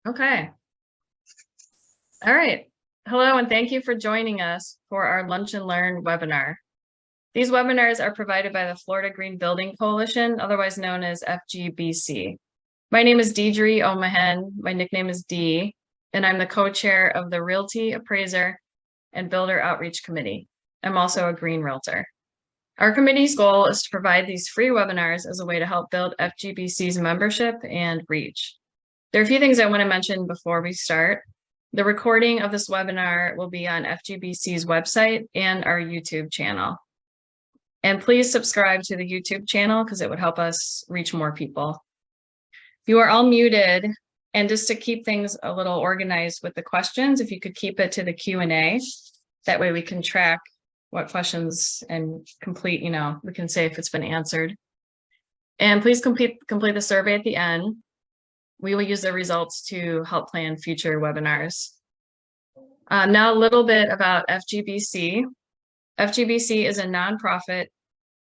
Okay. All right. Hello, and thank you for joining us for our Lunch and Learn webinar. These webinars are provided by the Florida Green Building Coalition, otherwise known as FGBC. My name is Deirdre Omahen. My nickname is Dee, and I'm the co-chair of the Realty Appraiser and Builder Outreach Committee. I'm also a green realtor. Our committee's goal is to provide these free webinars as a way to help build FGBC's membership and reach. There are a few things I want to mention before we start. The recording of this webinar will be on FGBC's website and our YouTube channel. And please subscribe to the YouTube channel because it would help us reach more people. You are all muted, and just to keep things a little organized with the questions, if you could keep it to the Q&A, that way we can track what questions and complete, we can say if it's been answered. And please complete the survey at the end. We will use the results to help plan future webinars. Now a little bit about FGBC. FGBC is a nonprofit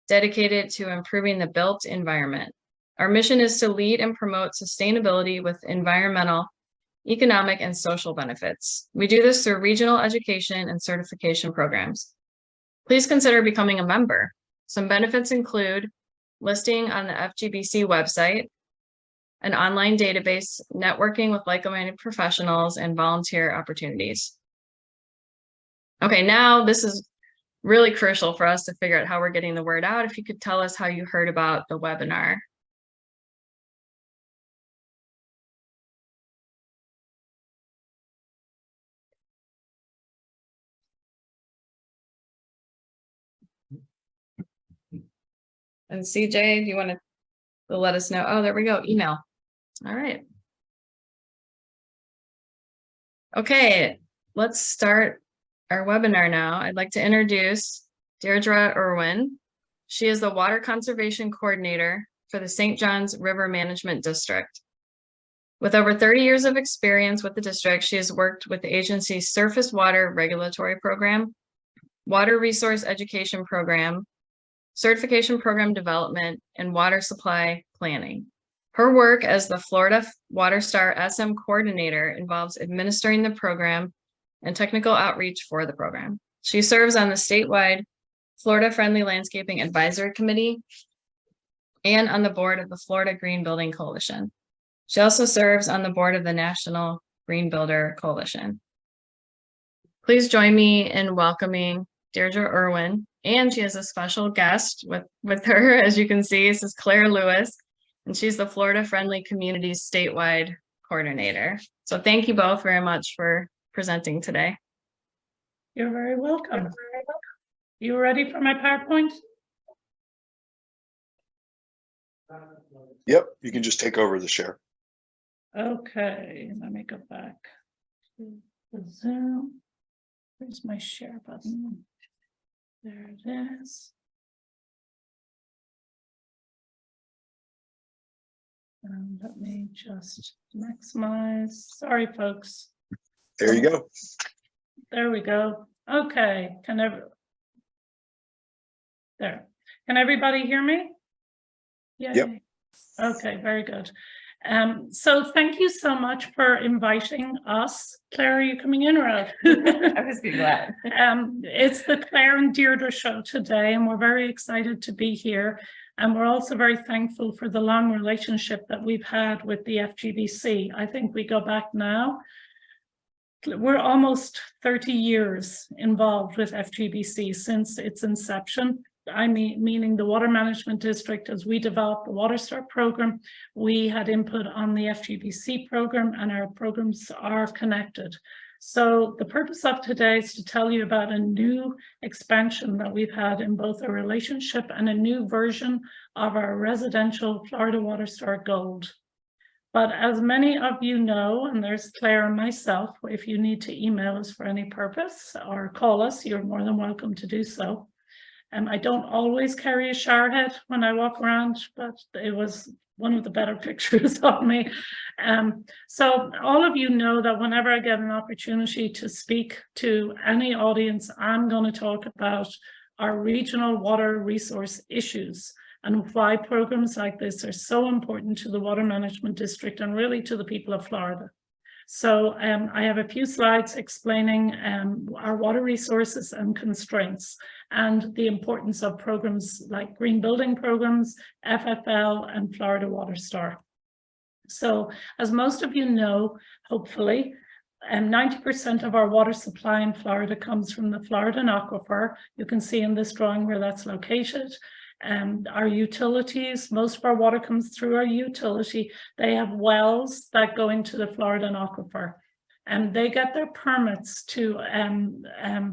dedicated to improving the built environment. Our mission is to lead and promote sustainability with environmental, economic, and social benefits. We do this through regional education and certification programs. Please consider becoming a member. Some benefits include listing on the FGBC website, an online database, networking with like-minded professionals, and volunteer opportunities. Okay, now this is really crucial for us to figure out how we're getting the word out. If you could tell us how you heard about the webinar. And CJ, do you want to let us know? Oh, there we go, email. All right. Okay, let's start our webinar now. I'd like to introduce Deirdre Irwin. She is the Water Conservation Coordinator for the St. Johns River Management District. With over 30 years of experience with the district, she has worked with the agency's Surface Water Regulatory Program, Water Resource Education Program, Certification Program Development, and Water Supply Planning. Her work as the Florida WaterStar SM Coordinator involves administering the program and technical outreach for the program. She serves on the statewide Florida Friendly Landscaping Advisory Committee and on the board of the Florida Green Building Coalition. She also serves on the board of the National Green Builder Coalition. Please join me in welcoming Deirdre Irwin, and she has a special guest with her. As you can see, this is Claire Lewis, and she's the Florida Friendly Communities statewide coordinator. So thank you both very much for presenting today. You're very welcome. You ready for my PowerPoint? Yep, you can just take over the share. Okay, let me go back to the Zoom. Where's my share button? There it is. And let me just maximize. Sorry, folks. There you go. There we go. Okay, can everybody hear me? Yay. Yep. Okay, very good. So thank you so much for inviting us. Claire, are you coming in or out? I was be glad. It's the Claire and Deirdre show today, and we're very excited to be here. And we're also very thankful for the long relationship that we've had with the FGBC. I think we go back now. We're almost 30 years involved with FGBC since its inception. I mean, meaning the Water Management District, as we developed the WaterStar program, we had input on the FGBC program, and our programs are connected. So the purpose of today is to tell you about a new expansion that we've had in both our relationship and a new version of our residential Florida WaterStar Gold. But as many of you know, and there's Claire and myself, if you need to email us for any purpose or call us, you're more than welcome to do so. I don't always carry a shower head when I walk around, but it was one of the better pictures of me. So all of you know that whenever I get an opportunity to speak to any audience, I'm going to talk about our regional water resource issues and why programs like this are so important to the Water Management District and really to the people of Florida. So I have a few slides explaining our water resources and constraints and the importance of programs like green building programs, FFL, and Florida Water Star. So as most of you know, hopefully, 90% of our water supply in Florida comes from the Floridan aquifer. You can see in this drawing where that's located. Our utilities, most of our water comes through our utility. They have wells that go into the Floridan aquifer, and they get their permits to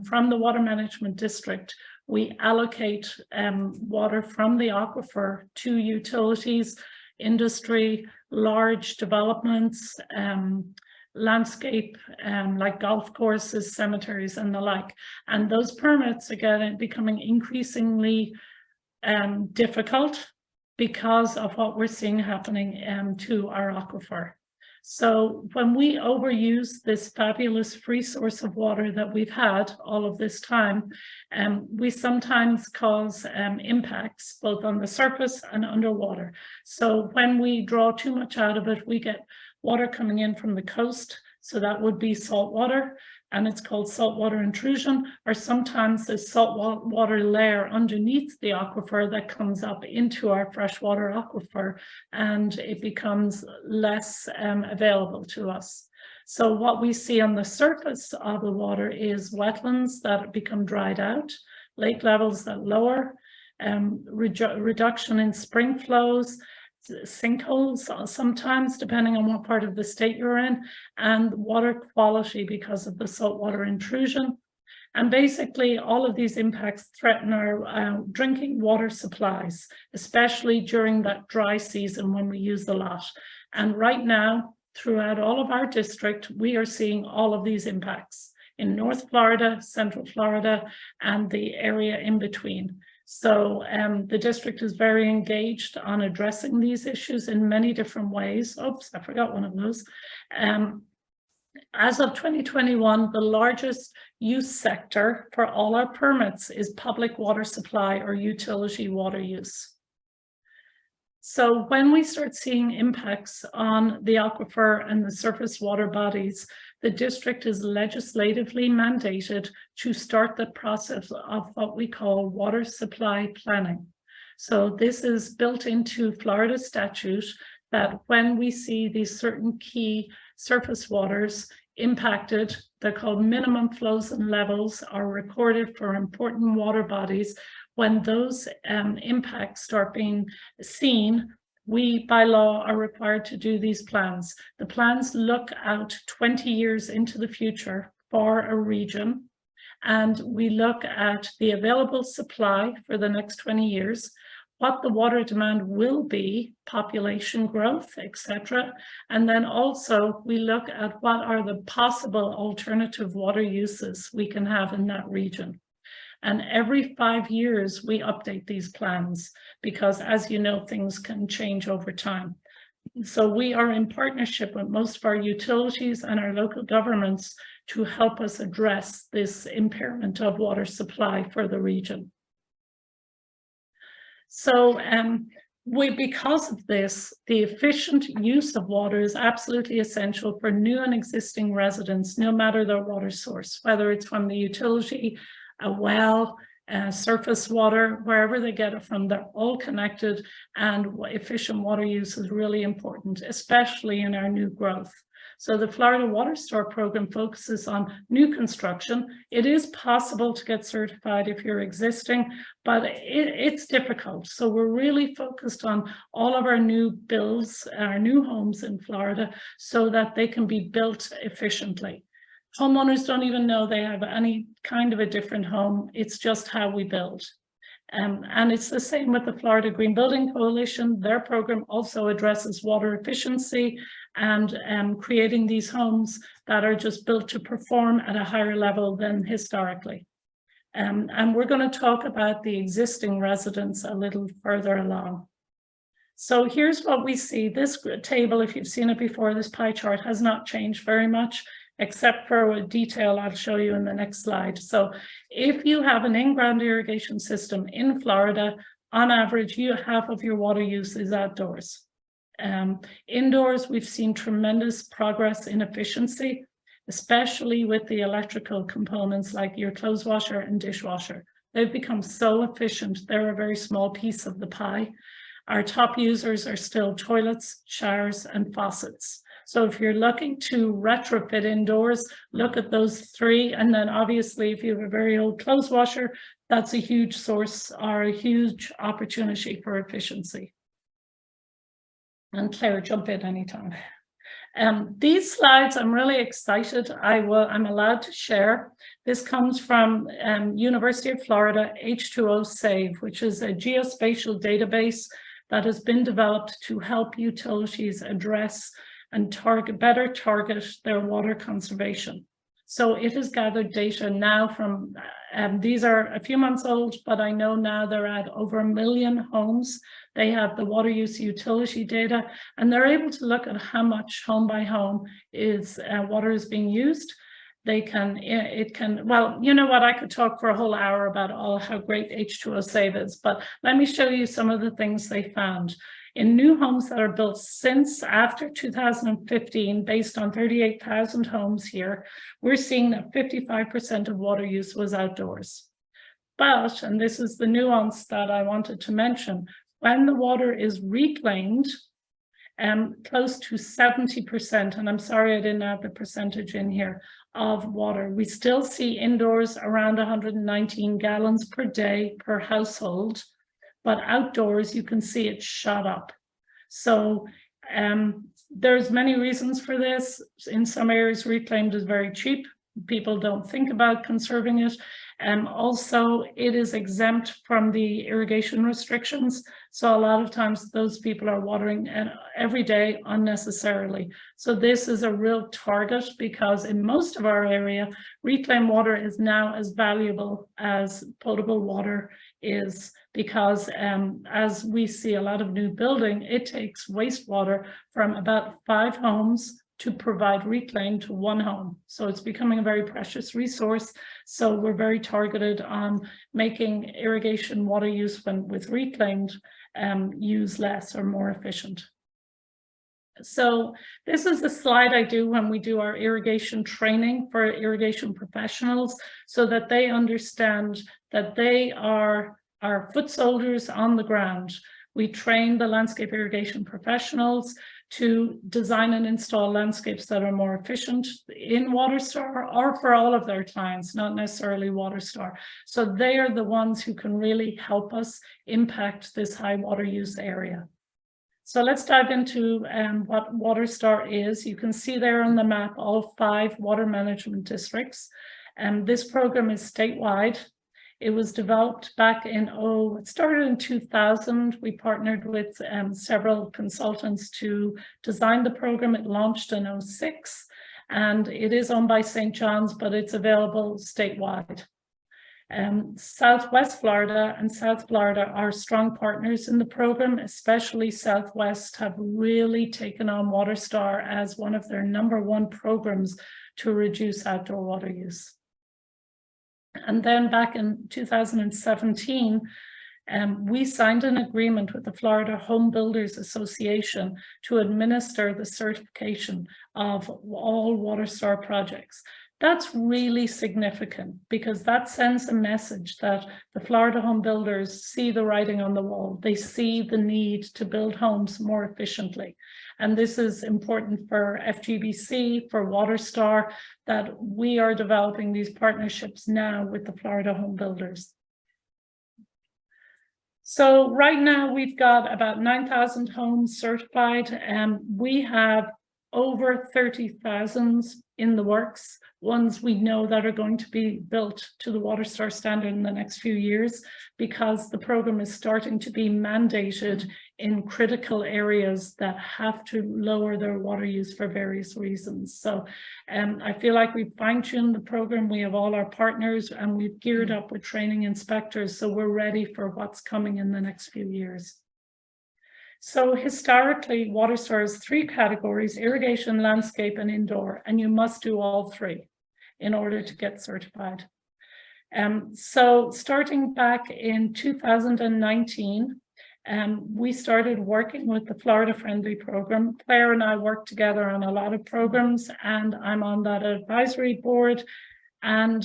from the Water Management District. We allocate water from the aquifer to utilities, industry, large developments, landscape, like golf courses, cemeteries, and the like. And those permits, again, are becoming increasingly difficult because of what we're seeing happening to our aquifer. So when we overuse this fabulous free source of water that we've had all of this time, we sometimes cause impacts both on the surface and underwater. So when we draw too much out of it, we get water coming in from the coast. So that would be salt water, and it's called saltwater intrusion, or sometimes the salt water layer underneath the aquifer that comes up into our freshwater aquifer, and it becomes less available to us. So what we see on the surface of the water is wetlands that become dried out, lake levels that lower, reduction in spring flows, sinkholes sometimes, depending on what part of the state you're in, and water quality because of the saltwater intrusion. And basically, all of these impacts threaten our drinking water supplies, especially during that dry season when we use a lot. And right now, throughout all of our district, we are seeing all of these impacts in North Florida, Central Florida, and the area in between. So the district is very engaged on addressing these issues in many different ways. Oops, I forgot one of those. As of 2021, the largest use sector for all our permits is public water supply or utility water use. So when we start seeing impacts on the aquifer and the surface water bodies, the district is legislatively mandated to start the process of what we call water supply planning. So this is built into Florida statute that when we see these certain key surface waters impacted, they're called minimum flows and levels, are recorded for important water bodies. When those impacts start being seen, we, by law, are required to do these plans. The plans look out 20 years into the future for a region, and we look at the available supply for the next 20 years, what the water demand will be, population growth, etc. And then also we look at what are the possible alternative water uses we can have in that region. And every 5 years, we update these plans because, as you know, things can change over time. So we are in partnership with most of our utilities and our local governments to help us address this impairment of water supply for the region. So because of this, the efficient use of water is absolutely essential for new and existing residents, no matter their water source, whether it's from the utility, a well, surface water, wherever they get it from, they're all connected, and efficient water use is really important, especially in our new growth. So the Florida Water Star program focuses on new construction. It is possible to get certified if you're existing, but it's difficult. So we're really focused on all of our new builds, our new homes in Florida, so that they can be built efficiently. Homeowners don't even know they have any kind of a different home. It's just how we build. And it's the same with the Florida Green Building Coalition. Their program also addresses water efficiency and creating these homes that are just built to perform at a higher level than historically. And we're going to talk about the existing residents a little further along. So here's what we see. This table, if you've seen it before, this pie chart has not changed very much, except for a detail I'll show you in the next slide. So if you have an in-ground irrigation system in Florida, on average, half of your water use is outdoors. Indoors, we've seen tremendous progress in efficiency, especially with the electrical components like your clothes washer and dishwasher. They've become so efficient. They're a very small piece of the pie. Our top users are still toilets, showers, and faucets. So if you're looking to retrofit indoors, look at those three. And then obviously, if you have a very old clothes washer, that's a huge source or a huge opportunity for efficiency. And Claire, jump in anytime. These slides, I'm really excited. I'm allowed to share. This comes from University of Florida H2O Save, which is a geospatial database that has been developed to help utilities address and better target their water conservation. So it has gathered data now from, these are a few months old, but I know now they're at over 1 million homes. They have the water use utility data, and they're able to look at how much home by home water is being used. Well, you know what, I could talk for a whole hour about how great H2O Save is, but let me show you some of the things they found. In new homes that are built since after 2015, based on 38,000 homes here, we're seeing that 55% of water use was outdoors. But, and this is the nuance that I wanted to mention, when the water is reclaimed, close to 70%, and I'm sorry I didn't have the percentage in here, of water. We still see indoors around 119 gallons per day per household, but outdoors you can see it shot up. So there's many reasons for this. In some areas, reclaimed is very cheap. People don't think about conserving it. Also, it is exempt from the irrigation restrictions. So a lot of times those people are watering every day unnecessarily. So this is a real target because in most of our area, reclaimed water is now as valuable as potable water is, because as we see a lot of new building, it takes wastewater from about 5 homes to provide reclaim to 1 home. So it's becoming a very precious resource. So we're very targeted on making irrigation water use with reclaimed use less or more efficient. So this is the slide I do when we do our irrigation training for irrigation professionals, so that they understand that they are our foot soldiers on the ground. We train the landscape irrigation professionals to design and install landscapes that are more efficient in WaterStar or for all of their clients, not necessarily WaterStar. So they are the ones who can really help us impact this high water use area. So let's dive into what WaterStar is. You can see there on the map all 5 water management districts. This program is statewide. It was developed back in, it started in 2000. We partnered with several consultants to design the program. It launched in 2006, and it is owned by St. John's, but it's available statewide. Southwest Florida and South Florida are strong partners in the program, especially Southwest have really taken on WaterStar as one of their #1 programs to reduce outdoor water use. And then back in 2017, we signed an agreement with the Florida Home Builders Association to administer the certification of all WaterStar projects. That's really significant because that sends a message that the Florida home builders see the writing on the wall. They see the need to build homes more efficiently. And this is important for FGBC, for WaterStar, that we are developing these partnerships now with the Florida home builders. So right now we've got about 9,000 homes certified, and we have over 30,000 in the works, ones we know that are going to be built to the WaterStar standard in the next few years, because the program is starting to be mandated in critical areas that have to lower their water use for various reasons. So I feel like we've fine-tuned the program. We have all our partners and we've geared up with training inspectors. So we're ready for what's coming in the next few years. So historically, WaterStar has 3 categories: irrigation, landscape, and indoor, and you must do all 3 in order to get certified. So starting back in 2019, we started working with the Florida Friendly program. Claire and I work together on a lot of programs, and I'm on that advisory board. And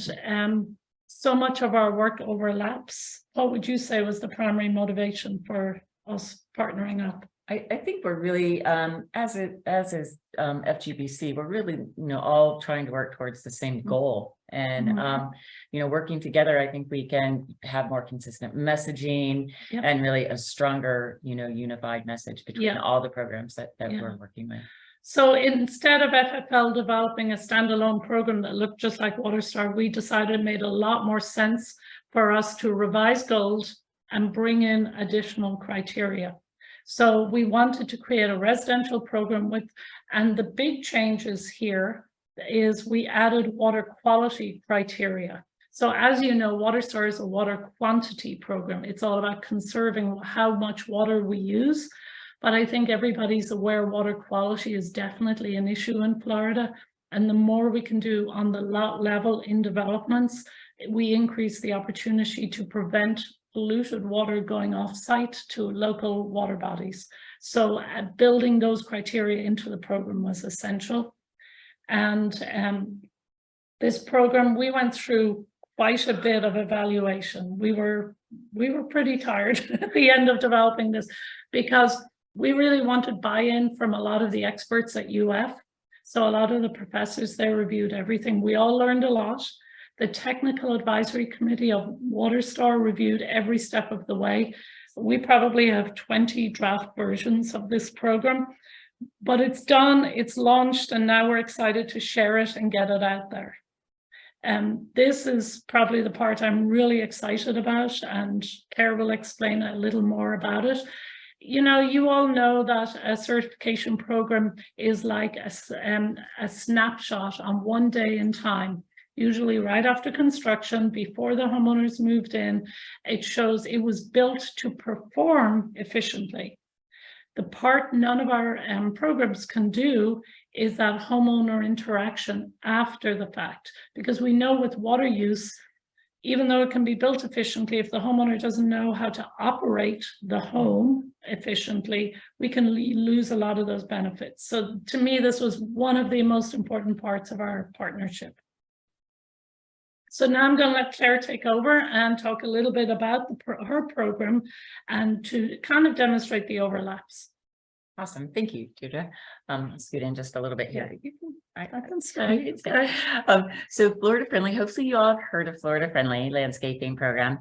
so much of our work overlaps. What would you say was the primary motivation for us partnering up? I think we're really, as is FGBC, we're really, all trying to work towards the same goal. And, working together, I think we can have more consistent messaging and really a stronger, unified message between all the programs that we're working with. So instead of FFL developing a standalone program that looked just like WaterStar, we decided it made a lot more sense for us to revise goals and bring in additional criteria. So we wanted to create a residential program and the big changes here is we added water quality criteria. So as you know, WaterStar is a water quantity program. It's all about conserving how much water we use. But I think everybody's aware water quality is definitely an issue in Florida. And the more we can do on the lot level in developments, we increase the opportunity to prevent polluted water going off site to local water bodies. So building those criteria into the program was essential. And this program, we went through quite a bit of evaluation. We were pretty tired at the end of developing this because we really wanted buy-in from a lot of the experts at UF. So a lot of the professors, they reviewed everything. We all learned a lot. The technical advisory committee of WaterStar reviewed every step of the way. We probably have 20 draft versions of this program, but it's done, it's launched, and now we're excited to share it and get it out there. This is probably the part I'm really excited about, and Claire will explain a little more about it. You all know that a certification program is like a snapshot on one day in time. Usually right after construction, before the homeowners moved in, it shows it was built to perform efficiently. The part none of our programs can do is that homeowner interaction after the fact, because we know with water use, even though it can be built efficiently, if the homeowner doesn't know how to operate the home efficiently, we can lose a lot of those benefits. So to me, this was one of the most important parts of our partnership. So now I'm going to let Claire take over and talk a little bit about her program and to kind of demonstrate the overlaps. Awesome. Thank you, Deirdre. I'll scoot in just a little bit here. I can stay. So Florida Friendly, hopefully you all have heard of Florida Friendly landscaping program.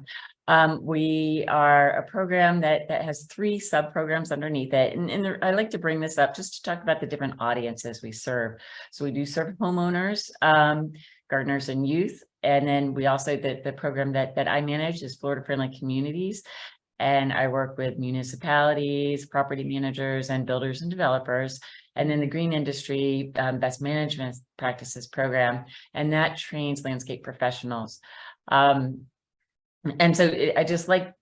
We are a program that has 3 sub-programs underneath it. And I like to bring this up just to talk about the different audiences we serve. So we do serve homeowners, gardeners, and youth. And then we also, the program that I manage is Florida Friendly Communities. And I work with municipalities, property managers, and builders and developers. And then the Green Industry Best Management Practices program, and that trains landscape professionals. And so I just like,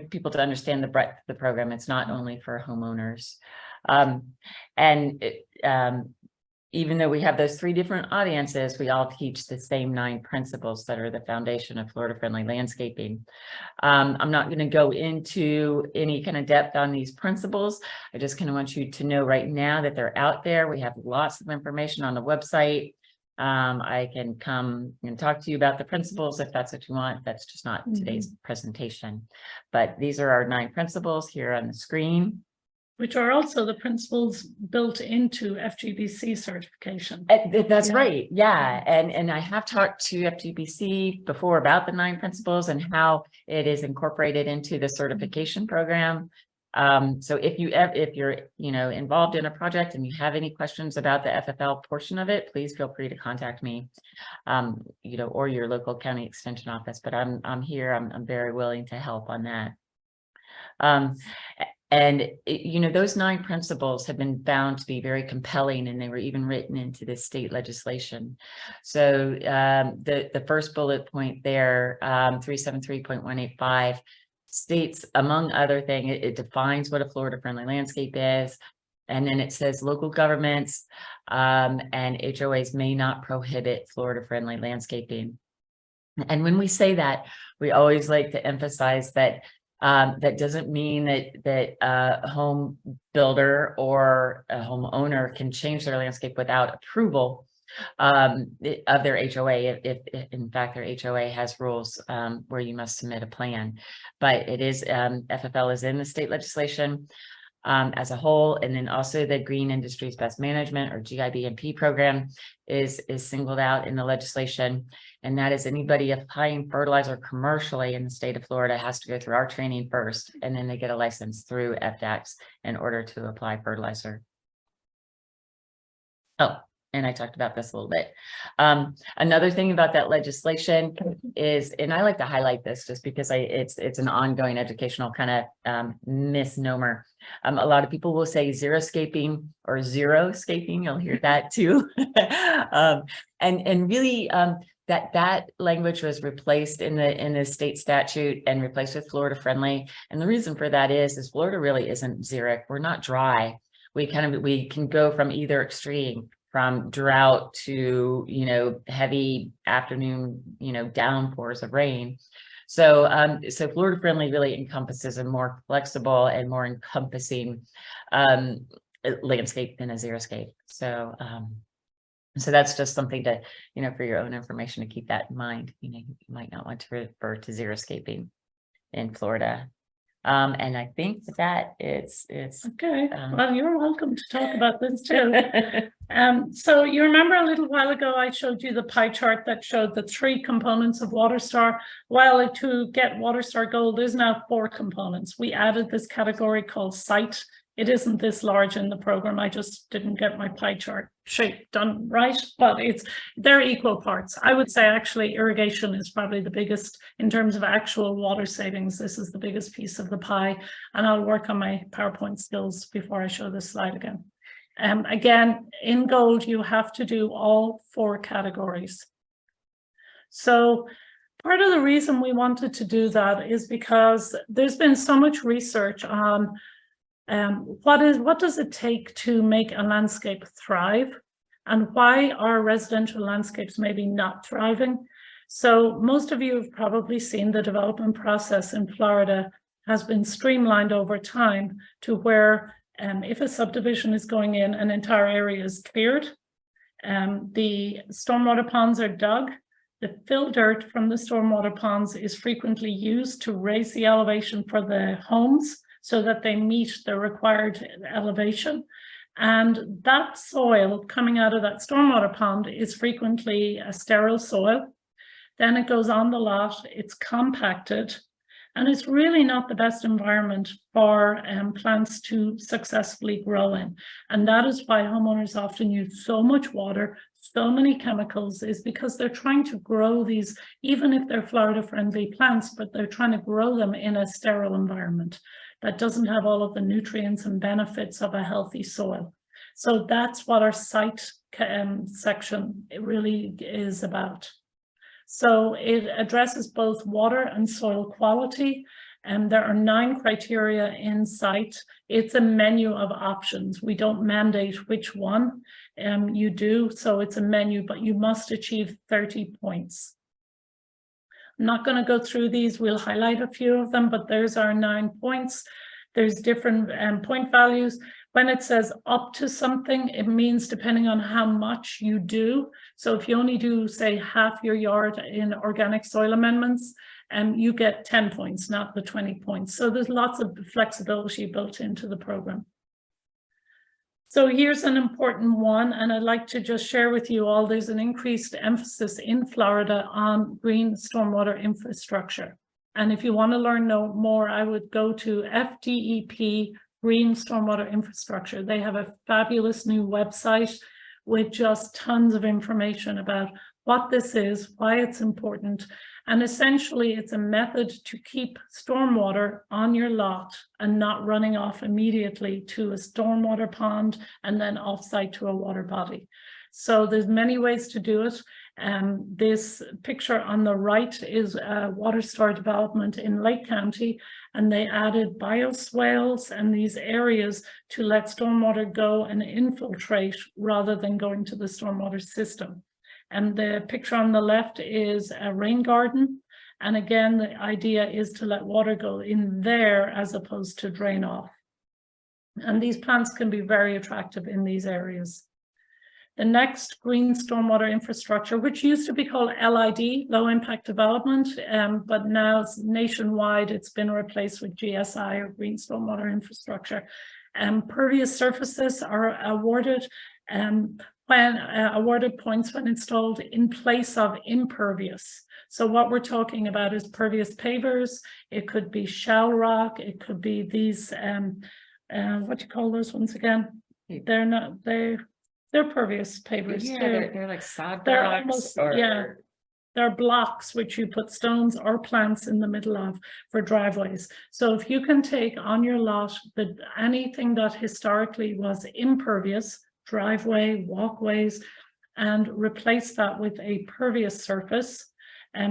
people to understand the breadth of the program. It's not only for homeowners. Even though we have those 3 different audiences, we all teach the same 9 principles that are the foundation of Florida Friendly landscaping. I'm not going to go into any kind of depth on these principles. I just kind of want you to know right now that they're out there. We have lots of information on the website. I can come and talk to you about the principles if that's what you want. That's just not today's presentation. But these are our 9 principles here on the screen, which are also the principles built into FGBC certification. That's right. Yeah. And I have talked to FGBC before about the 9 principles and how it is incorporated into the certification program. So if you're involved in a project and you have any questions about the FFL portion of it, please feel free to contact me, or your local county extension office. But I'm here. I'm very willing to help on that. And, those 9 principles have been found to be very compelling, and they were even written into the state legislation. So the first bullet point there, 373.185, states, among other things, it defines what a Florida Friendly landscape is. And then it says local governments and HOAs may not prohibit Florida Friendly landscaping. And when we say that, we always like to emphasize that That doesn't mean that a home builder or a homeowner can change their landscape without approval of their HOA, if in fact their HOA has rules where you must submit a plan. But it is FFL is in the state legislation as a whole, and then also the Green Industries Best Management, or GIBMP program, is singled out in the legislation, and that is anybody applying fertilizer commercially in the state of Florida has to go through our training first, and then they get a license through FDAX in order to apply fertilizer. Oh, and I talked about this a little bit. Another thing about that legislation is, and I like to highlight this just because it's an ongoing educational kind of misnomer. A lot of people will say xeriscaping or zero-scaping. You'll hear that too. And really, that language was replaced in the state statute and replaced with Florida friendly. And the reason for that is Florida really isn't xeric. We're not dry. We can go from either extreme, from drought to, heavy afternoon, downpours of rain. So, so Florida friendly really encompasses a more flexible and more encompassing landscape than a xeriscape. So, so that's just something to, for your own information, to keep that in mind. You might not want to refer to xeriscaping in Florida. And I think that it's okay. Well, you're welcome to talk about this too. So you remember a little while ago, I showed you the pie chart that showed the 3 components of WaterStar. Well, to get WaterStar Gold, there's now 4 components. We added this category called site. It isn't this large in the program. I just didn't get my pie chart shape done right, but they're equal parts. I would say actually irrigation is probably the biggest in terms of actual water savings. This is the biggest piece of the pie, and I'll work on my PowerPoint skills before I show this slide again. Again, in gold, you have to do all 4 categories. So part of the reason we wanted to do that is because there's been so much research on what does it take to make a landscape thrive, and why are residential landscapes maybe not thriving? So most of you have probably seen the development process in Florida has been streamlined over time to where if a subdivision is going in, an entire area is cleared, the stormwater ponds are dug, the fill dirt from the stormwater ponds is frequently used to raise the elevation for the homes, so that they meet the required elevation. And that soil coming out of that stormwater pond is frequently a sterile soil. Then it goes on the lot, it's compacted, and it's really not the best environment for plants to successfully grow in. And that is why homeowners often use so much water, so many chemicals, is because they're trying to grow these, even if they're Florida friendly plants, but they're trying to grow them in a sterile environment that doesn't have all of the nutrients and benefits of a healthy soil. So that's what our site section really is about. So it addresses both water and soil quality, and there are 9 criteria in site. It's a menu of options. We don't mandate which one you do, so it's a menu, but you must achieve 30 points. I'm not going to go through these. We'll highlight a few of them, but there's our 9 points. There's different point values. When it says up to something, it means depending on how much you do. So if you only do, say, half your yard in organic soil amendments, you get 10 points, not the 20 points. So there's lots of flexibility built into the program. So here's an important one, and I'd like to just share with you all, there's an increased emphasis in Florida on green stormwater infrastructure. And if you want to learn more, I would go to FDEP Green Stormwater Infrastructure. They have a fabulous new website with just tons of information about what this is, why it's important. And essentially, it's a method to keep stormwater on your lot and not running off immediately to a stormwater pond and then offsite to a water body. So there's many ways to do it. This picture on the right is a WaterStar development in Lake County, and they added bioswales and these areas to let stormwater go and infiltrate rather than going to the stormwater system. And the picture on the left is a rain garden, And again, the idea is to let water go in there as opposed to drain off. And these plants can be very attractive in these areas. The next, green stormwater infrastructure, which used to be called LID, low impact development, but now it's nationwide, it's been replaced with GSI, or green stormwater infrastructure. Pervious surfaces are awarded when awarded points when installed in place of impervious. So what we're talking about is pervious pavers. It could be shell rock. It could be these what do you call those ones again? They're not, they're pervious pavers Yeah, too. they're like sod They're blocks almost, or yeah. They're blocks which you put stones or plants in the middle of for driveways. So if you can take on your lot anything that historically was impervious, driveway, walkways, and replace that with a pervious surface,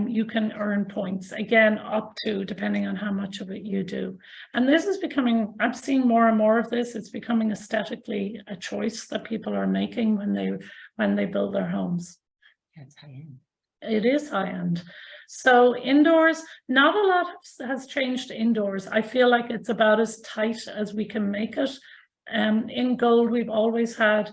you can earn points, again, up to, depending on how much of it you do. And this is becoming, I've seen more and more of this, it's becoming aesthetically a choice that people are making when they build their homes. Yeah, it's high end. It is high end. So indoors, not a lot has changed indoors. I feel like it's about as tight as we can make it. In gold, we've always had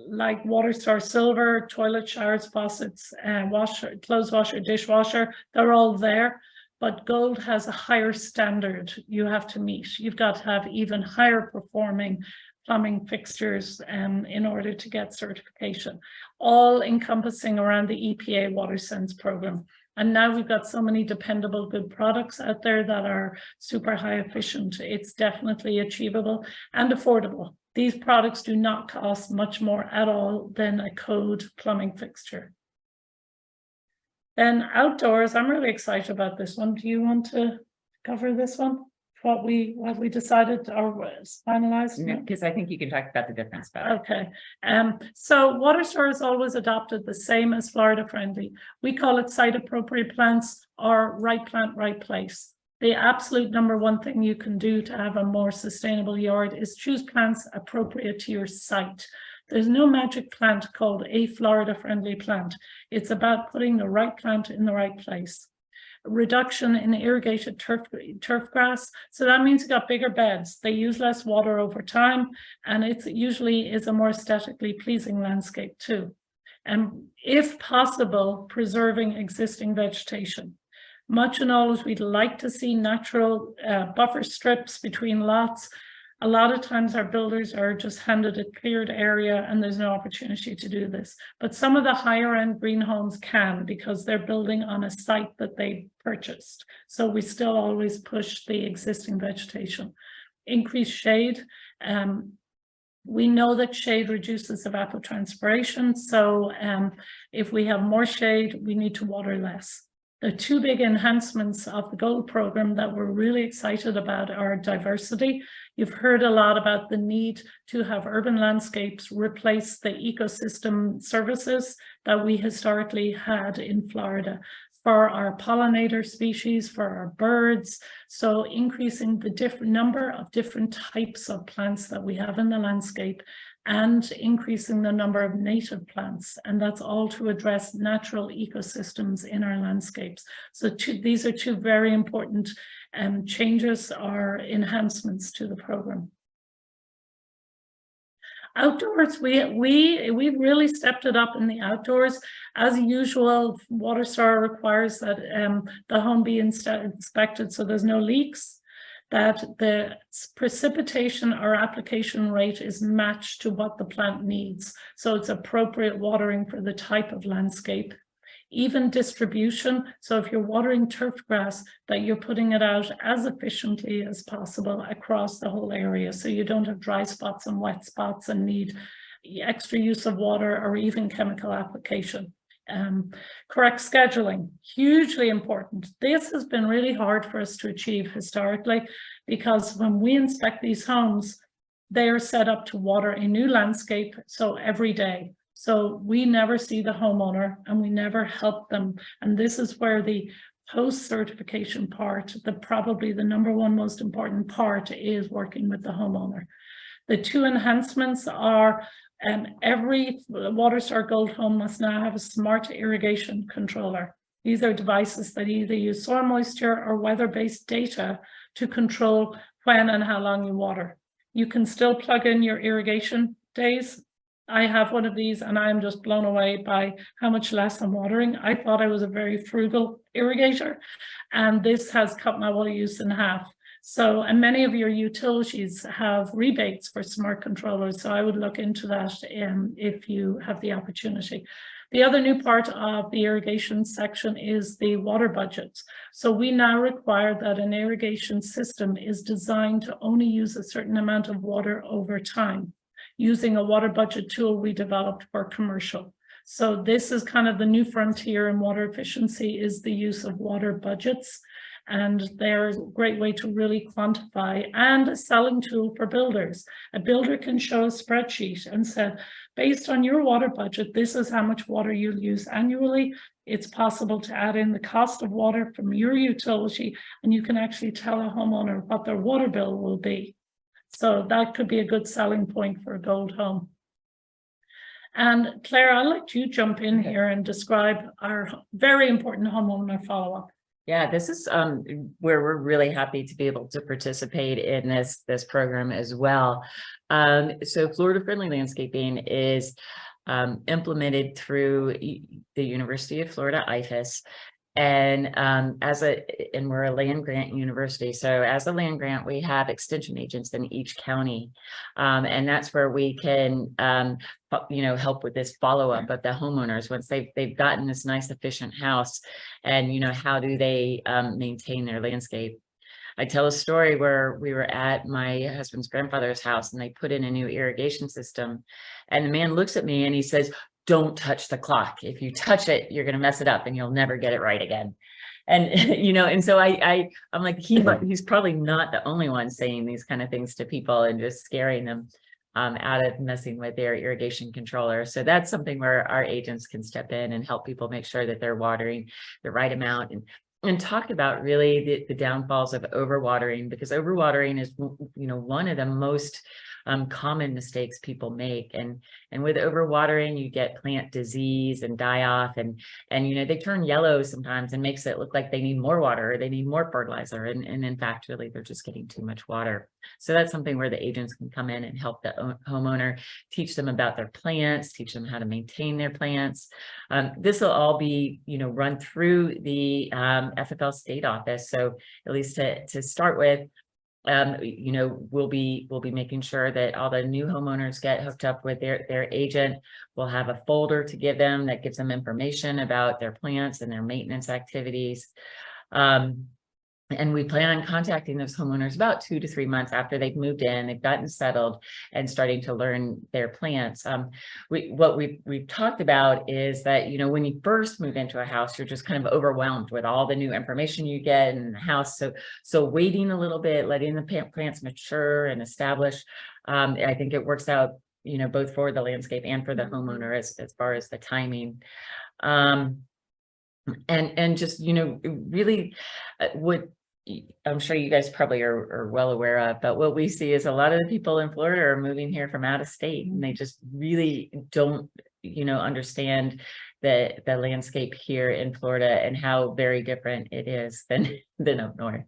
like water source silver, toilet showers, faucets, washer, clothes washer, dishwasher, they're all there. But gold has a higher standard you have to meet. You've got to have even higher performing plumbing fixtures in order to get certification, all encompassing around the EPA WaterSense program. And now we've got so many dependable, good products out there that are super high efficient. It's definitely achievable and affordable. These products do not cost much more at all than a code plumbing fixture. Then outdoors, I'm really excited about this one. Do you want to cover this one? What we decided or was finalized? Because I think you can talk about the difference better. Okay. So WaterStar has always adopted the same as Florida Friendly. We call it site appropriate plants or right plant, right place. The absolute number one thing you can do to have a more sustainable yard is choose plants appropriate to your site. There's no magic plant called a Florida friendly plant. It's about putting the right plant in the right place. Reduction in irrigated turf grass. So that means you got bigger beds. They use less water over time, and it usually is a more aesthetically pleasing landscape too. And if possible, preserving existing vegetation. Much and always, we'd like to see natural buffer strips between lots. A lot of times our builders are just handed a cleared area and there's no opportunity to do this. But some of the higher end green homes can, because they're building on a site that they purchased. So we still always push the existing vegetation. Increase shade. We know that shade reduces evapotranspiration. So if we have more shade, we need to water less. The two big enhancements of the GOLD program that we're really excited about are diversity. You've heard a lot about the need to have urban landscapes replace the ecosystem services that we historically had in Florida for our pollinator species, for our birds. So increasing the number of different types of plants that we have in the landscape and increasing the number of native plants. And that's all to address natural ecosystems in our landscapes. So these are two very important changes or enhancements to the program. Outdoors, we've really stepped it up in the outdoors. As usual, WaterStar requires that the home be inspected so there's no leaks, that the precipitation or application rate is matched to what the plant needs. So it's appropriate watering for the type of landscape. Even distribution, so if you're watering turf grass, that you're putting it out as efficiently as possible across the whole area, so you don't have dry spots and wet spots and need extra use of water or even chemical application. Correct scheduling, hugely important. This has been really hard for us to achieve historically, because when we inspect these homes, they are set up to water a new landscape, so every day. So we never see the homeowner and we never help them. And this is where the post-certification part, probably the number one most important part, is working with the homeowner. The two enhancements are every WaterStar Gold home must now have a smart irrigation controller. These are devices that either use soil moisture or weather-based data to control when and how long you water. You can still plug in your irrigation days. I have one of these and I'm just blown away by how much less I'm watering. I thought I was a very frugal irrigator, and this has cut my water use in half. So, and many of your utilities have rebates for smart controllers. So I would look into that if you have the opportunity. The other new part of the irrigation section is the water budgets. So we now require that an irrigation system is designed to only use a certain amount of water over time, using a water budget tool we developed for commercial. So this is kind of the new frontier in water efficiency, is the use of water budgets. And they're a great way to really quantify, and a selling tool for builders. A builder can show a spreadsheet and say, based on your water budget, this is how much water you'll use annually. It's possible to add in the cost of water from your utility, and you can actually tell a homeowner what their water bill will be. So that could be a good selling point for a gold home. And Claire, I'll let you jump in here and describe our very important homeowner follow-up. Yeah, this is where we're really happy to be able to participate in this program as well. So Florida Friendly Landscaping is implemented through the University of Florida IFAS, and we're a land grant university. So as a land grant, we have extension agents in each county, and that's where we can help with this follow-up of the homeowners once they've gotten this nice efficient house, and how do they maintain their landscape. I tell a story where we were at my husband's grandfather's house and they put in a new irrigation system, and the man looks at me and he says, "Don't touch the clock. If you touch it, you're going to mess it up and you'll never get it right again." And, and so I'm like, he's probably not the only one saying these kind of things to people and just scaring them out of messing with their irrigation controller. So that's something where our agents can step in and help people make sure that they're watering the right amount, and talk about really the downfalls of overwatering, because overwatering is, one of the most common mistakes people make. And with overwatering, you get plant disease and die off, and they turn yellow sometimes and makes it look like they need more water or they need more fertilizer. And in fact, really, they're just getting too much water. So that's something where the agents can come in and help the homeowner, teach them about their plants, teach them how to maintain their plants. This will all be, run through the FFL state office. So at least to start with, we'll be making sure that all the new homeowners get hooked up with their agent. We'll have a folder to give them that gives them information about their plants and their maintenance activities. And we plan on contacting those homeowners about 2 to 3 months after they've moved in, they've gotten settled and starting to learn their plants. What we've talked about is that, when you first move into a house, you're just kind of overwhelmed with all the new information you get in the house. So waiting a little bit, letting the plants mature and establish, I think it works out, both for the landscape and for the homeowner as far as the timing. And just, really what I'm sure you guys probably are well aware of, but what we see is a lot of the people in Florida are moving here from out of state, and they just really don't, understand the landscape here in Florida and how very different it is than up north.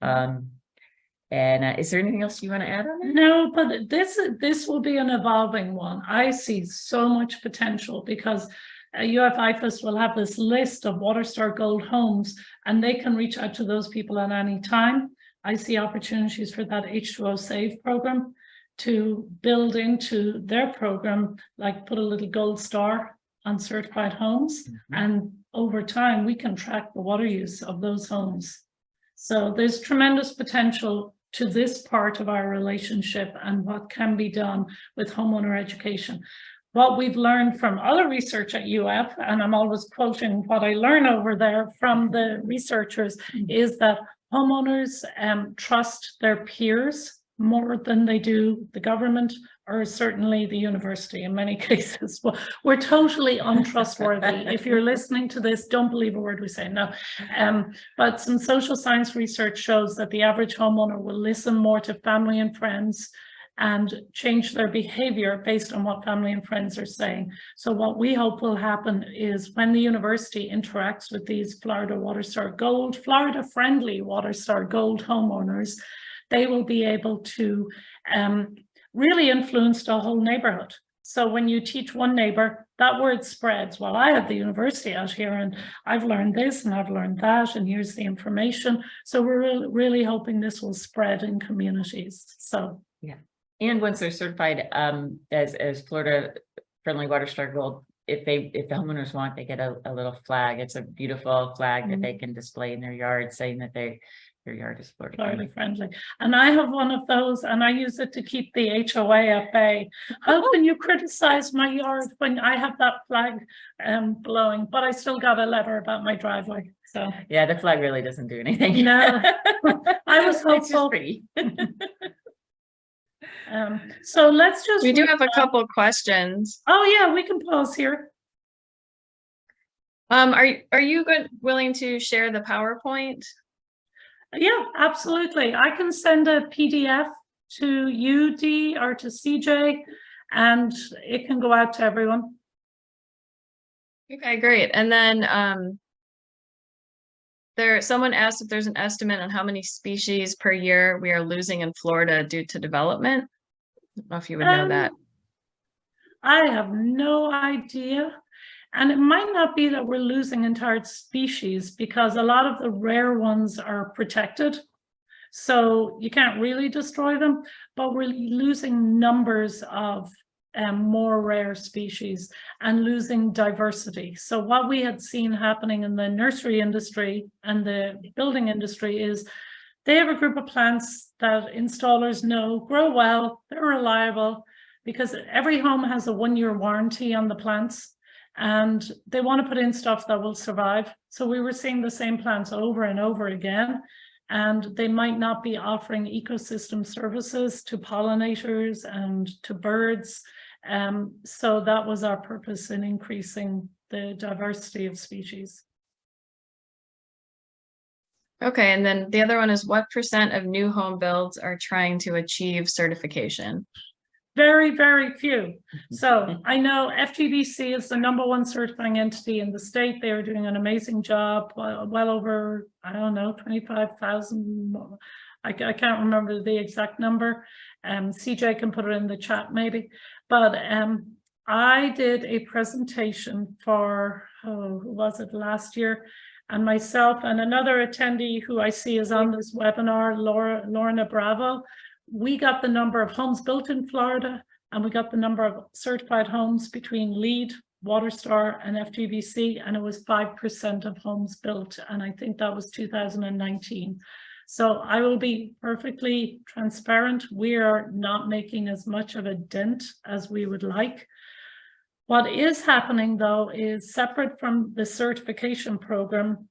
And is there anything else you want to add on that? No, but this will be an evolving one. I see so much potential because UF IFAS will have this list of WaterStar Gold homes, and they can reach out to those people at any time. I see opportunities for that H2O Save program to build into their program, like put a little gold star on certified homes. Mm-hmm. And over time, we can track the water use of those homes. So there's tremendous potential to this part of our relationship and what can be done with homeowner education. What we've learned from other research at UF, and I'm always quoting what I learn over there from the researchers, is that homeowners trust their peers more than they do the government, or certainly the university in many cases. Well, we're totally untrustworthy. If you're listening to this, don't believe a word we say, no. But some social science research shows that the average homeowner will listen more to family and friends, and change their behavior based on what family and friends are saying. So what we hope will happen is when the university interacts with these Florida WaterStar Gold, Florida-friendly WaterStar Gold homeowners, they will be able to really influence the whole neighborhood. So when you teach one neighbor, that word spreads. Well, I have the university out here and I've learned this and I've learned that, and here's the information. So we're really hoping this will spread in communities. So yeah. And once they're certified as Florida Friendly WaterStar Gold, if the homeowners want, they get a little flag. It's a beautiful flag that they can display in their yard saying that your yard is Florida friendly. And I have one of those and I use it to keep the HOA at bay. How can you criticize my yard when I have that flag blowing, but I still got a letter about my driveway. So yeah, the flag really doesn't do anything. No, I was hopeful. It's just pretty. So let's just. We do have a couple questions. Oh yeah, we can pause here. Are you willing to share the PowerPoint? Yeah, absolutely. I can send a PDF to you, Dee, or to CJ, and it can go out to everyone. Okay, great. And then someone asked if there's an estimate on how many species per year we are losing in Florida due to development. I don't know if you would know that. I have no idea. And it might not be that we're losing entire species because a lot of the rare ones are protected. So you can't really destroy them, but we're losing numbers of more rare species and losing diversity. So what we had seen happening in the nursery industry and the building industry is they have a group of plants that installers know grow well, they're reliable, because every home has a 1-year warranty on the plants. And they want to put in stuff that will survive. So we were seeing the same plants over and over again, and they might not be offering ecosystem services to pollinators and to birds. So that was our purpose in increasing the diversity of species. Okay, and then the other one is what % of new home builds are trying to achieve certification? Very, very few. So I know FGBC is the #1 certifying entity in the state. They are doing an amazing job, well over, I don't know, 25,000. I can't remember the exact number. CJ can put it in the chat maybe. But I did a presentation for, who was it, last year? And myself and another attendee who I see is on this webinar, Lorna Bravo. We got the number of homes built in Florida, and we got the number of certified homes between LEED, WaterStar, and FGBC, and it was 5% of homes built, and I think that was 2019. So I will be perfectly transparent. We are not making as much of a dent as we would like. What is happening, though, is separate from the certification program.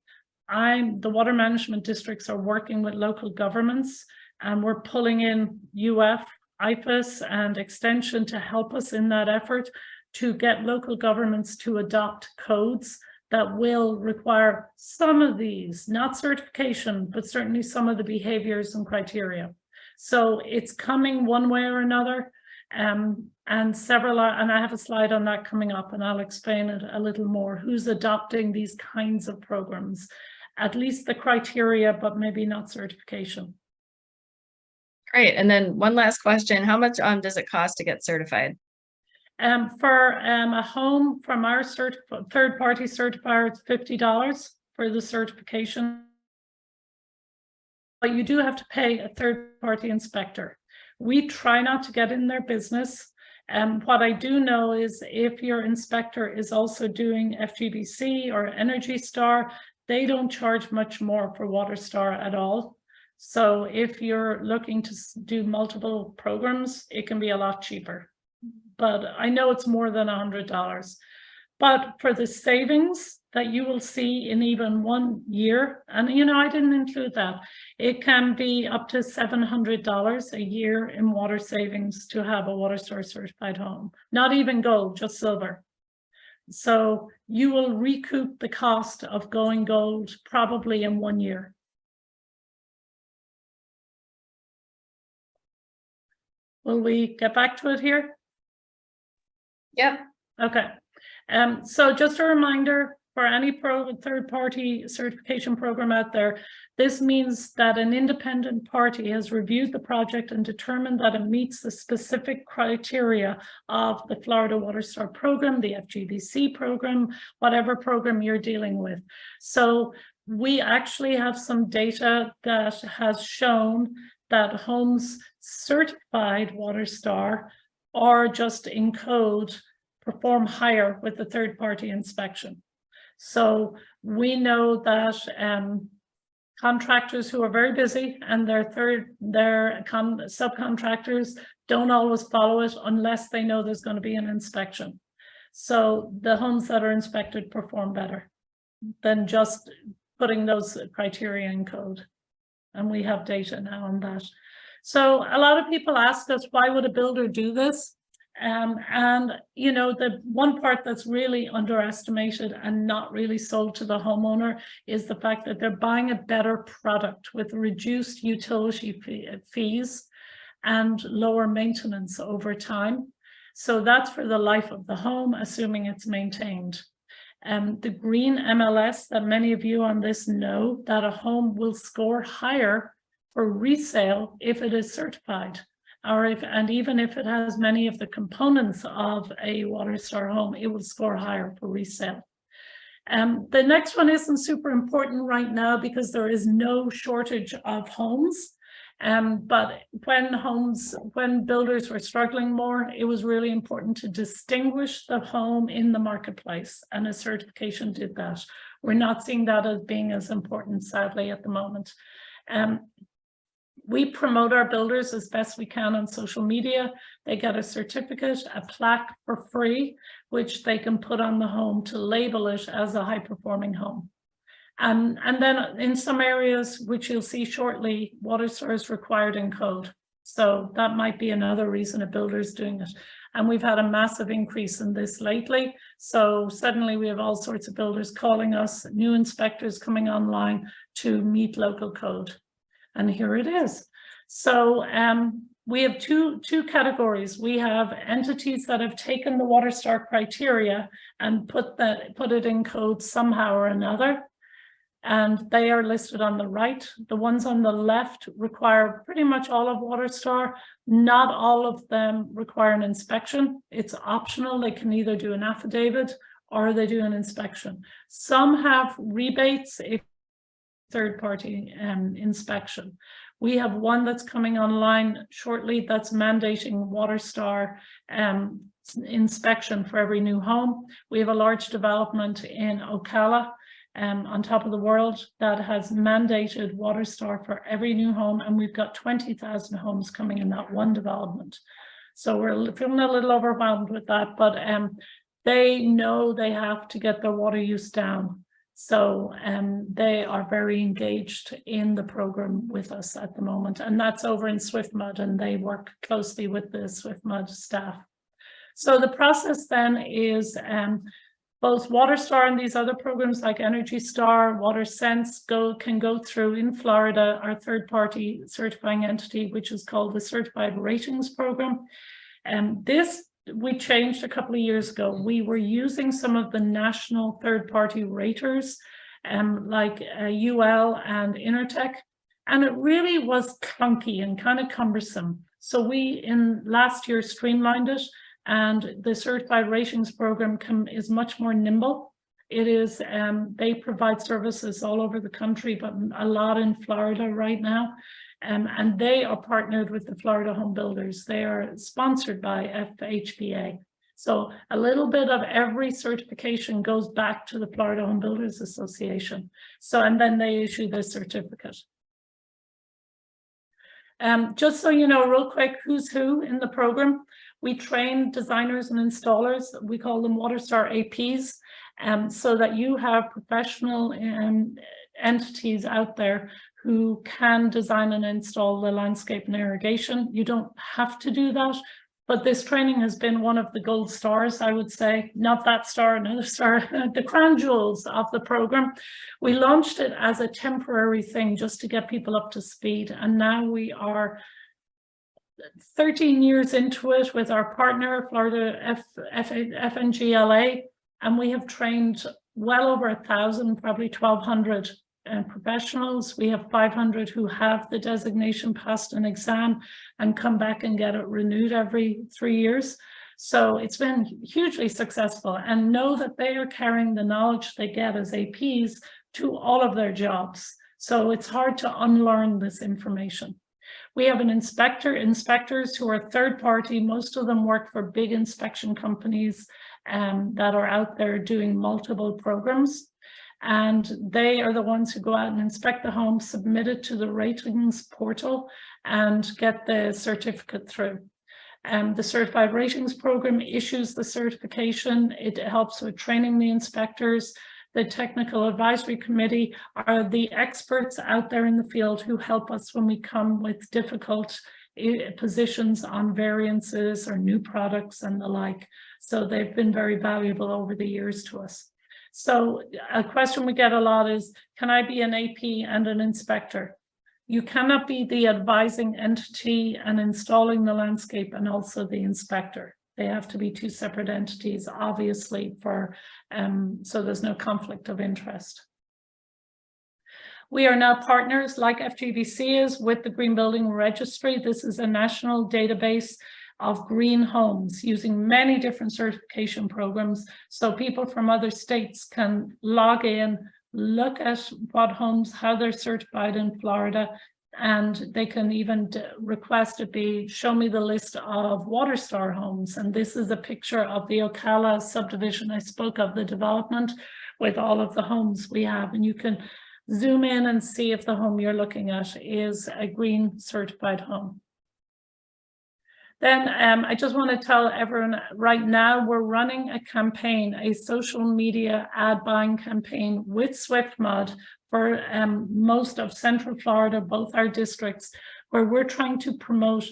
The water management districts are working with local governments, and we're pulling in UF, IFAS, and Extension to help us in that effort to get local governments to adopt codes that will require some of these, not certification, but certainly some of the behaviors and criteria. So it's coming one way or another, and I have a slide on that coming up, and I'll explain it a little more. Who's adopting these kinds of programs? At least the criteria, but maybe not certification. Great. And then one last question. How much does it cost to get certified? For a home from our third-party certifier, it's $50 for the certification. But you do have to pay a third-party inspector. We try not to get in their business. What I do know is if your inspector is also doing FGBC or Energy Star, they don't charge much more for WaterStar at all. So if you're looking to do multiple programs, it can be a lot cheaper. But I know it's more than $100. But for the savings that you will see in even 1 year, and I didn't include that, it can be up to $700 a year in water savings to have a WaterStar certified home. Not even gold, just silver. So you will recoup the cost of going gold probably in 1 year. Will we get back to it here? Yep. Okay. So just a reminder for any third-party certification program out there, this means that an independent party has reviewed the project and determined that it meets the specific criteria of the Florida WaterStar program, the FGBC program, whatever program you're dealing with. So we actually have some data that has shown that homes certified WaterStar or just in code perform higher with the third-party inspection. So we know that contractors who are very busy and their subcontractors don't always follow it unless they know there's going to be an inspection. So the homes that are inspected perform better than just putting those criteria in code. And we have data now on that. So a lot of people ask us, why would a builder do this? And, you know, the one part that's really underestimated and not really sold to the homeowner is the fact that they're buying a better product with reduced utility fees and lower maintenance over time. So that's for the life of the home, assuming it's maintained. The green MLS that many of you on this know that a home will score higher for resale if it is certified. And even if it has many of the components of a WaterStar home, it will score higher for resale. The next one isn't super important right now because there is no shortage of homes. But when builders were struggling more, it was really important to distinguish the home in the marketplace, and a certification did that. We're not seeing that as being as important, sadly, at the moment. We promote our builders as best we can on social media. They get a certificate, a plaque for free, which they can put on the home to label it as a high-performing home. And then in some areas, which you'll see shortly, WaterStar is required in code. So that might be another reason a builder is doing it. And we've had a massive increase in this lately. So suddenly we have all sorts of builders calling us, new inspectors coming online to meet local code. And here it is. So we have two categories. We have entities that have taken the WaterStar criteria and put it in code somehow or another. And they are listed on the right. The ones on the left require pretty much all of WaterStar. Not all of them require an inspection. It's optional. They can either do an affidavit or they do an inspection. Some have rebates if third-party inspection. We have one that's coming online shortly that's mandating WaterStar inspection for every new home. We have a large development in Ocala on top of the world that has mandated WaterStar for every new home, and we've got 20,000 homes coming in that one development. So we're feeling a little overwhelmed with that, but they know they have to get their water use down. So they are very engaged in the program with us at the moment, and that's over in SwiftMud, and they work closely with the SwiftMud staff. So the process then is both WaterStar and these other programs like Energy Star, WaterSense can go through in Florida our third-party certifying entity, which is called the Certified Ratings Program. And this we changed a couple of years ago. We were using some of the national third-party raters like UL and Intertech, and it really was clunky and kind of cumbersome. So we in last year streamlined it, and the Certified Ratings Program is much more nimble. It is, they provide services all over the country, but a lot in Florida right now. And they are partnered with the Florida Home Builders. They are sponsored by FHBA. So a little bit of every certification goes back to the Florida Home Builders Association. So, and then they issue their certificate. Just so you know, real quick, who's who in the program. We train designers and installers. We call them WaterStar APs, so that you have professional entities out there who can design and install the landscape and irrigation. You don't have to do that, but this training has been one of the gold stars, I would say, not that star, another star, the crown jewels of the program. We launched it as a temporary thing just to get people up to speed, and now we are 13 years into it with our partner, Florida FNGLA, and we have trained well over 1,000, probably 1,200 professionals. We have 500 who have the designation, passed an exam, and come back and get it renewed every 3 years. So it's been hugely successful, and know that they are carrying the knowledge they get as APs to all of their jobs. So it's hard to unlearn this information. We have an inspectors who are third party. Most of them work for big inspection companies that are out there doing multiple programs. And they are the ones who go out and inspect the home, submit it to the ratings portal, and get the certificate through. The Certified Ratings Program issues the certification. It helps with training the inspectors. The Technical Advisory Committee are the experts out there in the field who help us when we come with difficult positions on variances or new products and the like. So they've been very valuable over the years to us. So a question we get a lot is, can I be an AP and an inspector? You cannot be the advising entity and installing the landscape and also the inspector. They have to be two separate entities, obviously, for so there's no conflict of interest. We are now partners, like FGBC is, with the Green Building Registry. This is a national database of green homes using many different certification programs. So people from other states can log in, look at what homes, how they're certified in Florida, and they can even request it be, show me the list of WaterStar homes. And this is a picture of the Ocala subdivision I spoke of, the development with all of the homes we have. And you can zoom in and see if the home you're looking at is a green certified home. Then I just want to tell everyone right now, we're running a campaign, a social media ad buying campaign with SwiftMud for most of Central Florida, both our districts, where we're trying to promote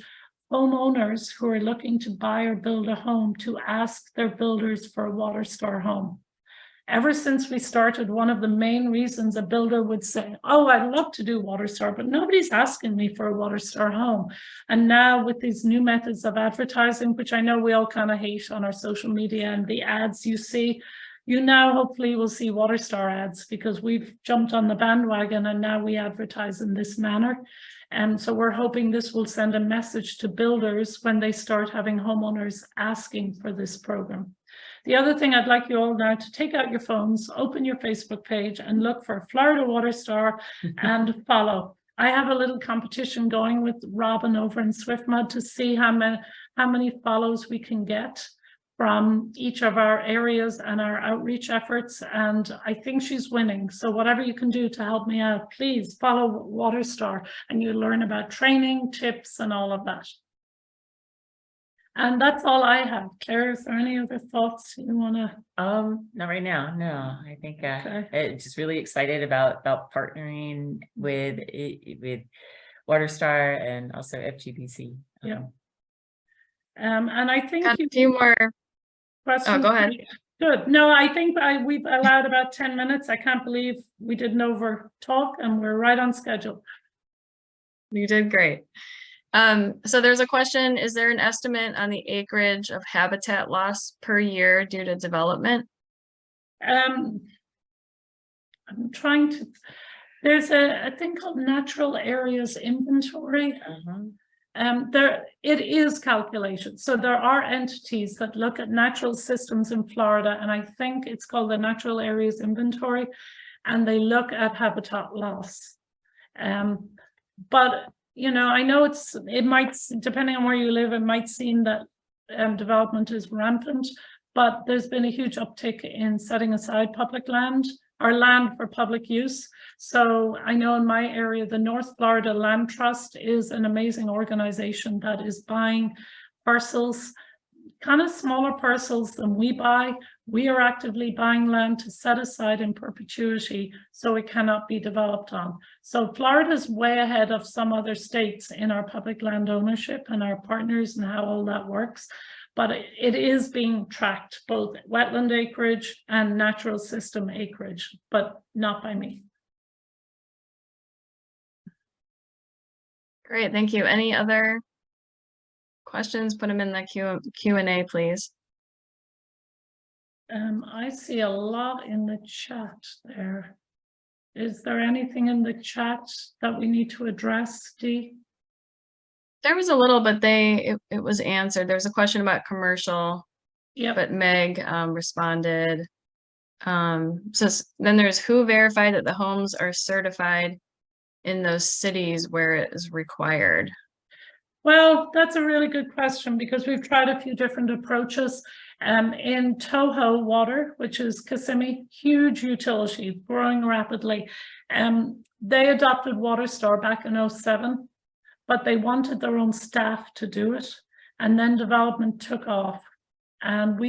homeowners who are looking to buy or build a home to ask their builders for a WaterStar home. Ever since we started, one of the main reasons a builder would say, oh, I'd love to do WaterStar, but nobody's asking me for a WaterStar home. And now with these new methods of advertising, which I know we all kind of hate on our social media and the ads you see, you now hopefully will see WaterStar ads because we've jumped on the bandwagon and now we advertise in this manner. And so we're hoping this will send a message to builders when they start having homeowners asking for this program. The other thing I'd like you all now to take out your phones, open your Facebook page and look for Florida WaterStar and follow. I have a little competition going with Robin over in SwiftMud to see how many follows we can get from each of our areas and our outreach efforts. And I think she's winning. So whatever you can do to help me out, please follow WaterStar and you learn about training, tips, and all of that. And that's all I have. Claire, is there any other thoughts you want to? Not right now. No, I think Okay. just really excited about partnering with WaterStar and also FGBC. Yeah. And I think Got a few more. questions. Oh, go ahead. Good. No, I think we've allowed about 10 minutes. I can't believe we didn't over talk and we're right on schedule. You did great. So there's a question, is there an estimate on the acreage of habitat loss per year due to development? I'm trying to, there's a thing called natural areas inventory. It is calculation. So there are entities that look at natural systems in Florida, and I think it's called the Natural Areas Inventory, and they look at habitat loss. But you know, I know it might, depending on where you live, it might seem that development is rampant, but there's been a huge uptick in setting aside public land or land for public use. So I know in my area, the North Florida Land Trust is an amazing organization that is buying parcels, kind of smaller parcels than we buy. We are actively buying land to set aside in perpetuity so it cannot be developed on. So Florida is way ahead of some other states in our public land ownership and our partners and how all that works. But it is being tracked, both wetland acreage and natural system acreage, but not by me. Great, thank you. Any other questions, put them in the Q&A, please. I see a lot in the chat there. Is there anything in the chat that we need to address, Dee? There was a little, but it was answered. There's a question about commercial, Yep. but Meg responded. So then there's who verified that the homes are certified in those cities where it is required. Well, that's a really good question because we've tried a few different approaches. In Toho Water, which is Kissimmee, huge utility, growing rapidly. They adopted WaterStar back in 2007, but they wanted their own staff to do it. And then development took off. And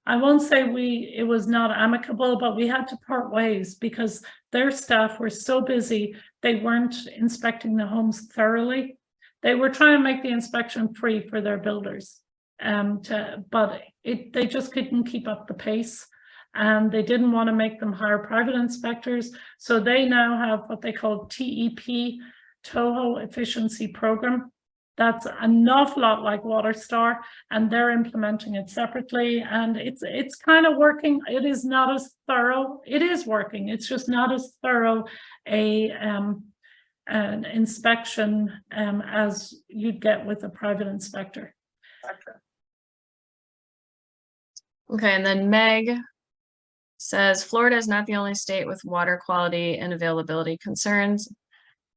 I won't say it was not amicable, but we had to part ways because their staff were so busy, they weren't inspecting the homes thoroughly. They were trying to make the inspection free for their builders, but they just couldn't keep up the pace, and they didn't want to make them hire private inspectors. So they now have what they call TEP, Toho Efficiency Program. That's an awful lot like WaterStar, and they're implementing it separately, and it's kind of working. It is not as thorough. It is working. It's just not as thorough an inspection as you'd get with a private inspector. Okay, and then Meg says, Florida is not the only state with water quality and availability concerns.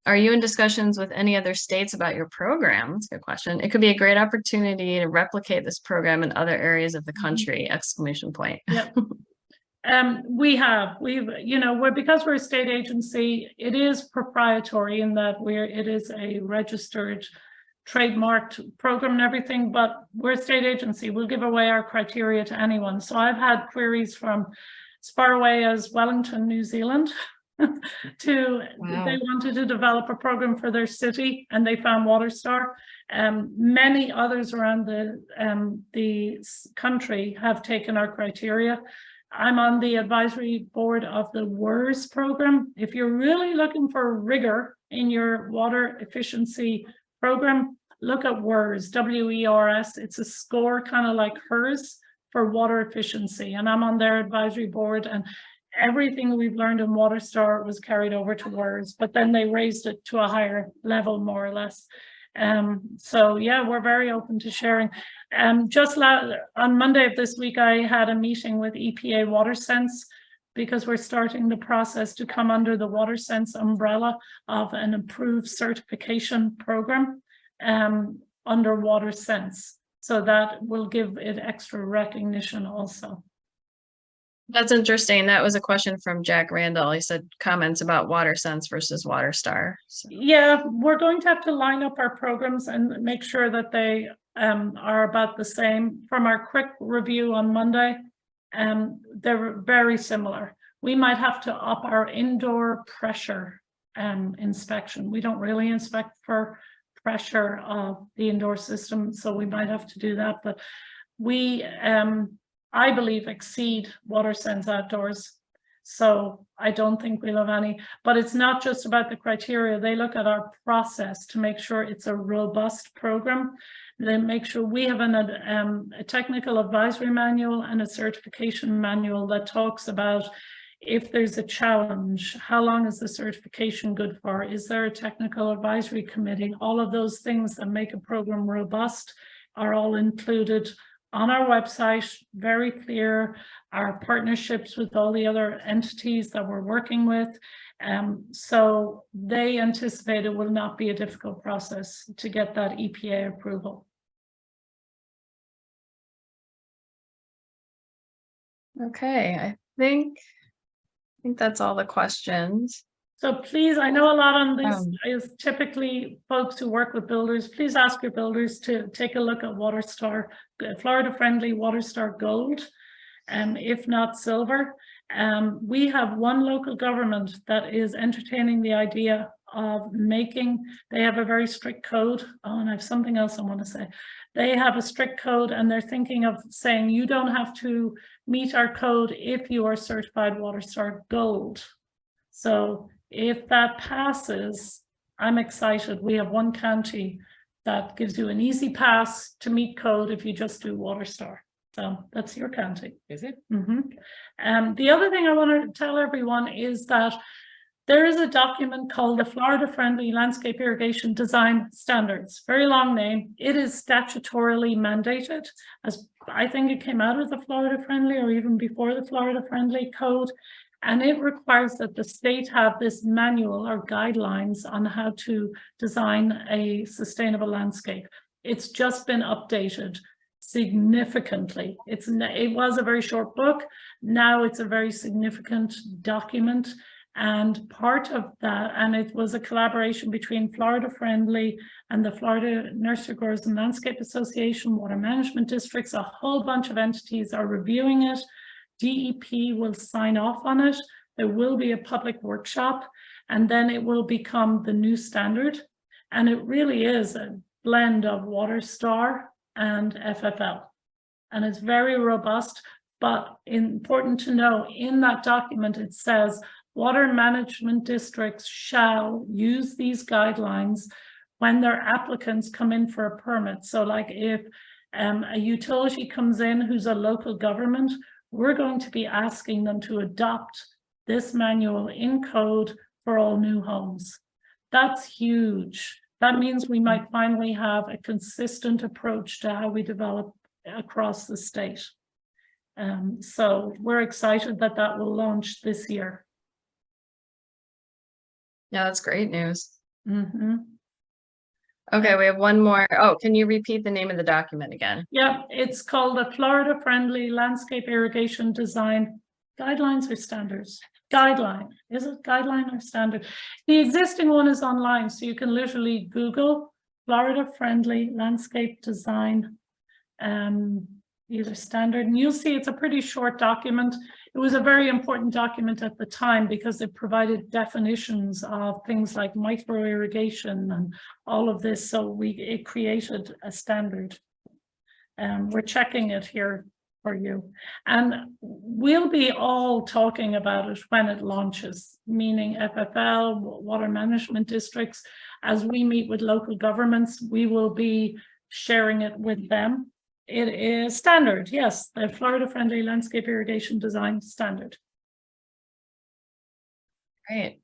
Are you in discussions with any other states about your program? That's a good question. It could be a great opportunity to replicate this program in other areas of the country, exclamation point. Yep. Because we're a state agency, it is proprietary in that it is a registered, trademarked program and everything, but we're a state agency. We'll give away our criteria to anyone. So I've had queries from as far away as Wellington, New Zealand, they wanted to develop a program for their city and they found WaterStar. Many others around the country have taken our criteria. I'm on the advisory board of the WERS program. If you're really looking for rigor in your water efficiency program, look at WERS, W-E-R-S. It's a score kind of like HERS for water efficiency. And I'm on their advisory board, and everything we've learned in WaterStar was carried over to WERS, but then they raised it to a higher level, more or less. So yeah, we're very open to sharing. Just on Monday of this week, I had a meeting with EPA WaterSense because we're starting the process to come under the WaterSense umbrella of an approved certification program under WaterSense. So that will give it extra recognition also. That's interesting. That was a question from Jack Randall. He said comments about WaterSense versus WaterStar. So. Yeah, we're going to have to line up our programs and make sure that they are about the same. From our quick review on Monday, they're very similar. We might have to up our indoor pressure inspection. We don't really inspect for pressure of the indoor system, so we might have to do that. But we I believe exceed WaterSense outdoors. So I don't think we'll have any, but it's not just about the criteria. They look at our process to make sure it's a robust program. They make sure we have a technical advisory manual and a certification manual that talks about if there's a challenge, how long is the certification good for? Is there a technical advisory committee? All of those things that make a program robust are all included on our website, very clear, our partnerships with all the other entities that we're working with. So they anticipate it will not be a difficult process to get that EPA approval. Okay, I think that's all the questions. So please, I know a lot on this is typically folks who work with builders. Please ask your builders to take a look at WaterStar, Florida-friendly WaterStar Gold, if not silver. We have one local government that is entertaining the idea of they have a very strict code. Oh, and I have something else I want to say. They have a strict code and they're thinking of saying you don't have to meet our code if you are certified WaterStar Gold. So if that passes, I'm excited. We have one county that gives you an easy pass to meet code if you just do WaterStar. So that's your county. Is it? The other thing I want to tell everyone is that there is a document called the Florida Friendly Landscape Irrigation Design Standards. Very long name. It is statutorily mandated, as I think it came out of the Florida Friendly or even before the Florida Friendly Code. And it requires that the state have this manual or guidelines on how to design a sustainable landscape. It's just been updated significantly. It was a very short book. Now it's a very significant document. And part of that, and it was a collaboration between Florida Friendly and the Florida Nursery Growers and Landscape Association, water management districts, a whole bunch of entities are reviewing it. DEP will sign off on it. There will be a public workshop, and then it will become the new standard. And it really is a blend of WaterStar and FFL. And it's very robust, but important to know in that document, it says water management districts shall use these guidelines when their applicants come in for a permit. So like if a utility comes in who's a local government, we're going to be asking them to adopt this manual in code for all new homes. That's huge. That means we might finally have a consistent approach to how we develop across the state. So we're excited that that will launch this year. Yeah, that's great news. Mm-hmm. Okay, we have one more. Oh, can you repeat the name of the document again? Yeah, it's called the Florida Friendly Landscape Irrigation Design Guidelines or Standards. Guideline. Is it guideline or standard? The existing one is online, so you can literally Google Florida Friendly Landscape Design, either standard, and you'll see it's a pretty short document. It was a very important document at the time because it provided definitions of things like micro irrigation and all of this. So it created a standard. We're checking it here for you. And we'll be all talking about it when it launches, meaning FFL, water management districts. As we meet with local governments, we will be sharing it with them. It is standard, yes, the Florida Friendly Landscape Irrigation Design Standard. Great.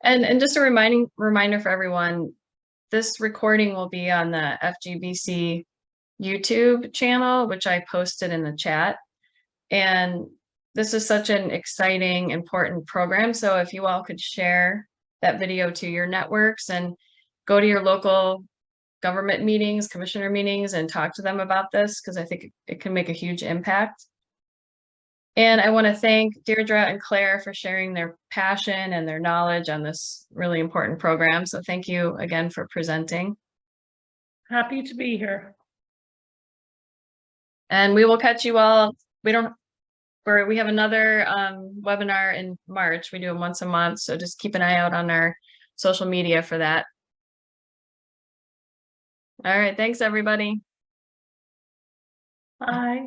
And just a reminder for everyone, this recording will be on the FGBC YouTube channel, which I posted in the chat. And this is such an exciting, important program. So if you all could share that video to your networks and go to your local government meetings, commissioner meetings, and talk to them about this, because I think it can make a huge impact. And I want to thank Deirdre and Claire for sharing their passion and their knowledge on this really important program. So thank you again for presenting. Happy to be here. And we will catch you all. We have another webinar in March. We do them once a month. So just keep an eye out on our social media for that. All right. Thanks, everybody. Bye.